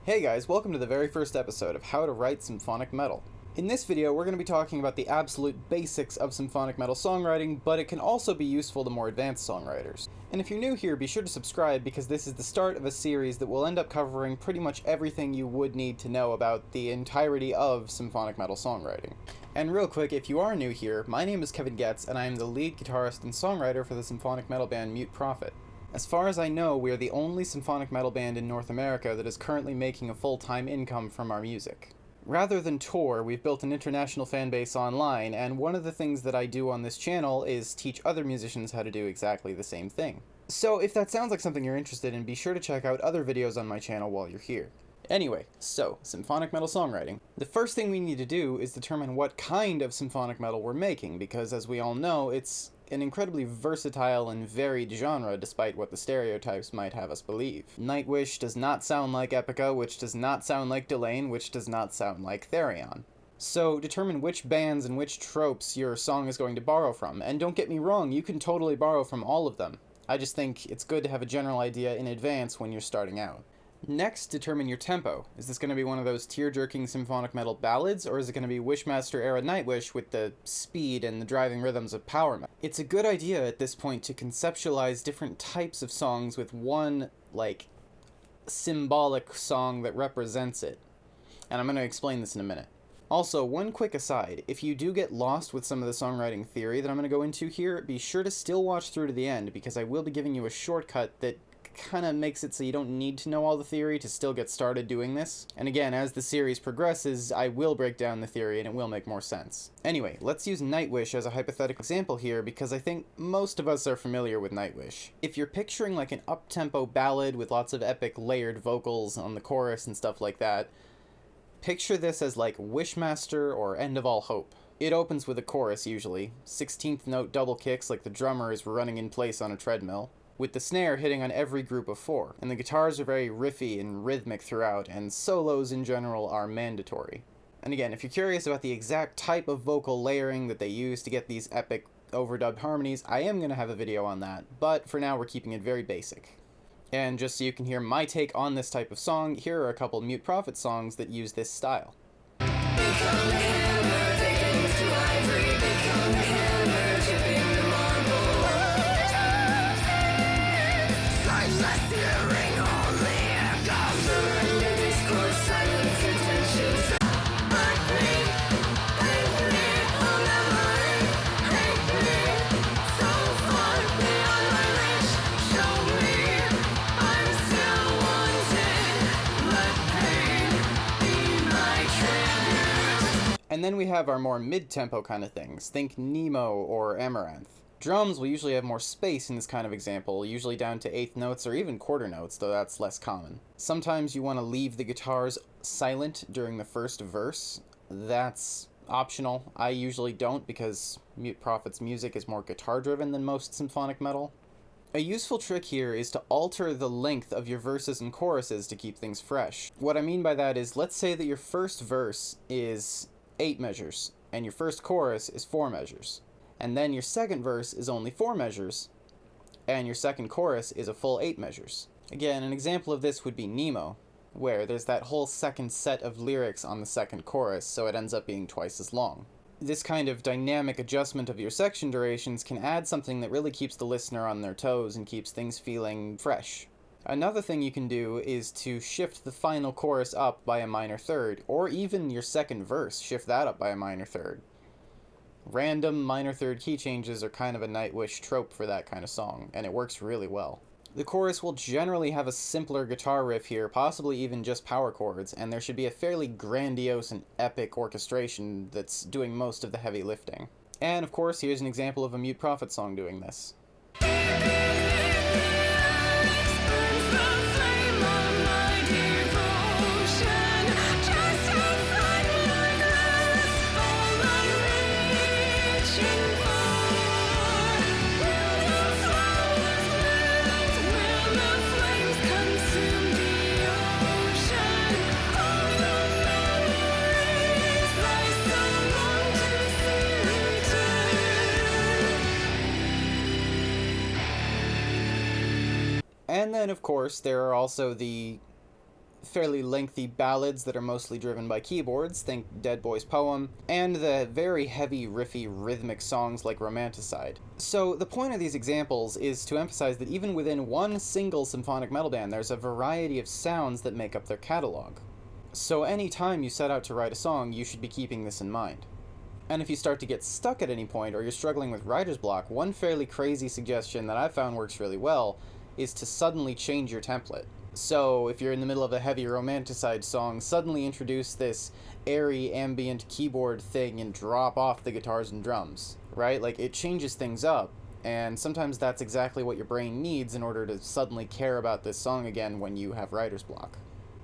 Hey guys, welcome to the very first episode of How to Write Symphonic Metal. In this video, we're going to be talking about the absolute basics of symphonic metal songwriting, but it can also be useful to more advanced songwriters. And if you're new here, be sure to subscribe because this is the start of a series that will end up covering pretty much everything you would need to know about the entirety of symphonic metal songwriting. And real quick, if you are new here, my name is Kevin Getz, and I am the lead guitarist and songwriter for the symphonic metal band Mute Prophet. As far as I know, we are the only symphonic metal band in North America that is currently making a full-time income from our music. Rather than tour, we've built an international fan base online, and one of the things that I do on this channel is teach other musicians how to do exactly the same thing. So if that sounds like something you're interested in, be sure to check out other videos on my channel while you're here. Anyway, so, symphonic metal songwriting. The first thing we need to do is determine what kind of symphonic metal we're making, because as we all know, it's an incredibly versatile and varied genre despite what the stereotypes might have us believe. Nightwish does not sound like Epica, which does not sound like Delane, which does not sound like Therion. So determine which bands and which tropes your song is going to borrow from, and don't get me wrong, you can totally borrow from all of them. I just think it's good to have a general idea in advance when you're starting out. Next, determine your tempo. Is this going to be one of those tear-jerking symphonic metal ballads, or is it going to be Wishmaster-era Nightwish with the speed and the driving rhythms of power metal? It's a good idea at this point to conceptualize different types of songs with one, symbolic song that represents it. And I'm going to explain this in a minute. Also, one quick aside, if you do get lost with some of the songwriting theory that I'm going to go into here, be sure to still watch through to the end, because I will be giving you a shortcut that kind of makes it so you don't need to know all the theory to still get started doing this. And again, as the series progresses, I will break down the theory and it will make more sense. Anyway, let's use Nightwish as a hypothetical example here because I think most of us are familiar with Nightwish. If you're picturing like an up-tempo ballad with lots of epic layered vocals on the chorus and stuff like that, picture this as like Wishmaster or End of All Hope. It opens with a chorus usually, 16th note double kicks like the drummer is running in place on a treadmill, with the snare hitting on every group of four, and the guitars are very riffy and rhythmic throughout, and solos in general are mandatory. And again, if you're curious about the exact type of vocal layering that they use to get these epic overdubbed harmonies, I am going to have a video on that, but for now we're keeping it very basic. And just so you can hear my take on this type of song, here are a couple Mute Prophet songs that use this style. And then we have our more mid-tempo kind of things. Think Nemo or Amaranth. Drums will usually have more space in this kind of example, usually down to eighth notes or even quarter notes, though that's less common. Sometimes you want to leave the guitars silent during the first verse. That's optional. I usually don't because Mute Prophet's music is more guitar-driven than most symphonic metal. A useful trick here is to alter the length of your verses and choruses to keep things fresh. What I mean by that is, let's say that your first verse is 8 measures, and your first chorus is 4 measures. And then your second verse is only 4 measures, and your second chorus is a full 8 measures. Again, an example of this would be Nemo, where there's that whole second set of lyrics on the second chorus, so it ends up being twice as long. This kind of dynamic adjustment of your section durations can add something that really keeps the listener on their toes and keeps things feeling fresh. Another thing you can do is to shift the final chorus up by a minor third, or even your second verse, shift that up by a minor third. Random minor third key changes are kind of a Nightwish trope for that kind of song, and it works really well. The chorus will generally have a simpler guitar riff here, possibly even just power chords, and there should be a fairly grandiose and epic orchestration that's doing most of the heavy lifting. And of course, here's an example of a Mute Prophet song doing this. And then, of course, there are also the fairly lengthy ballads that are mostly driven by keyboards, think Dead Boy's Poem, and the very heavy, riffy, rhythmic songs like Romanticide. So the point of these examples is to emphasize that even within one single symphonic metal band, there's a variety of sounds that make up their catalog. So any time you set out to write a song, you should be keeping this in mind. And if you start to get stuck at any point, or you're struggling with writer's block, one fairly crazy suggestion that I've found works really well is to suddenly change your template. So if you're in the middle of a heavy Romanticide song, suddenly introduce this airy ambient keyboard thing and drop off the guitars and drums, right? Like, it changes things up, and sometimes that's exactly what your brain needs in order to suddenly care about this song again when you have writer's block.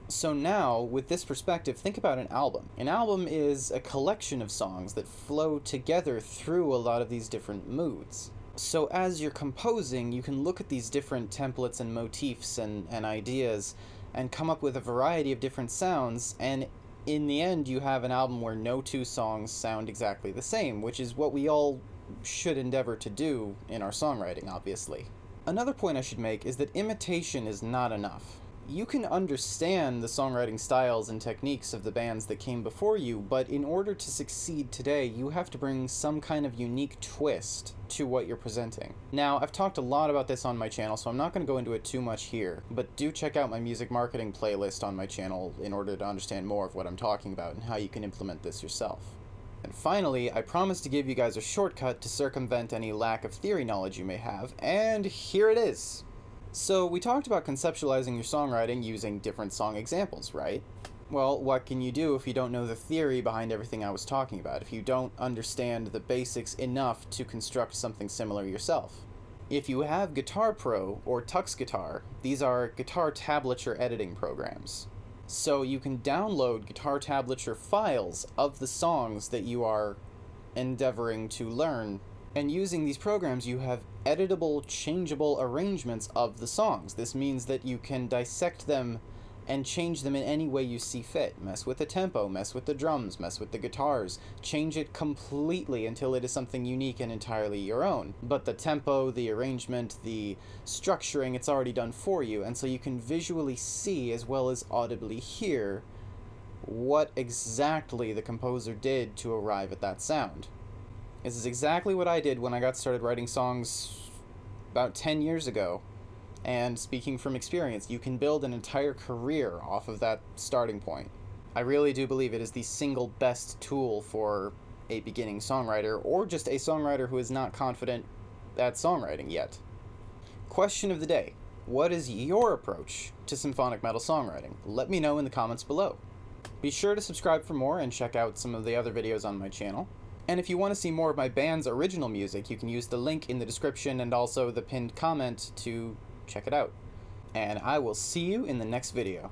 So now, with this perspective, think about an album. An album is a collection of songs that flow together through a lot of these different moods. So as you're composing, you can look at these different templates and motifs and ideas and come up with a variety of different sounds, and in the end you have an album where no two songs sound exactly the same, which is what we all should endeavor to do in our songwriting, obviously. Another point I should make is that imitation is not enough. You can understand the songwriting styles and techniques of the bands that came before you, but in order to succeed today, you have to bring some kind of unique twist to what you're presenting. Now, I've talked a lot about this on my channel, so I'm not going to go into it too much here, but do check out my music marketing playlist on my channel in order to understand more of what I'm talking about and how you can implement this yourself. And finally, I promised to give you guys a shortcut to circumvent any lack of theory knowledge you may have, and here it is! So we talked about conceptualizing your songwriting using different song examples, right? Well, what can you do if you don't know the theory behind everything I was talking about, if you don't understand the basics enough to construct something similar yourself? If you have Guitar Pro or Tux Guitar, these are guitar tablature editing programs. So you can download guitar tablature files of the songs that you are endeavoring to learn, and using these programs you have editable, changeable arrangements of the songs. This means that you can dissect them and change them in any way you see fit. Mess with the tempo, mess with the drums, mess with the guitars, change it completely until it is something unique and entirely your own. But the tempo, the arrangement, the structuring, it's already done for you, and so you can visually see as well as audibly hear what exactly the composer did to arrive at that sound. This is exactly what I did when I got started writing songs about 10 years ago. And speaking from experience, you can build an entire career off of that starting point. I really do believe it is the single best tool for a beginning songwriter, or just a songwriter who is not confident at songwriting yet. Question of the day: what is your approach to symphonic metal songwriting? Let me know in the comments below. Be sure to subscribe for more and check out some of the other videos on my channel. And if you want to see more of my band's original music, you can use the link in the description and also the pinned comment to check it out. And I will see you in the next video.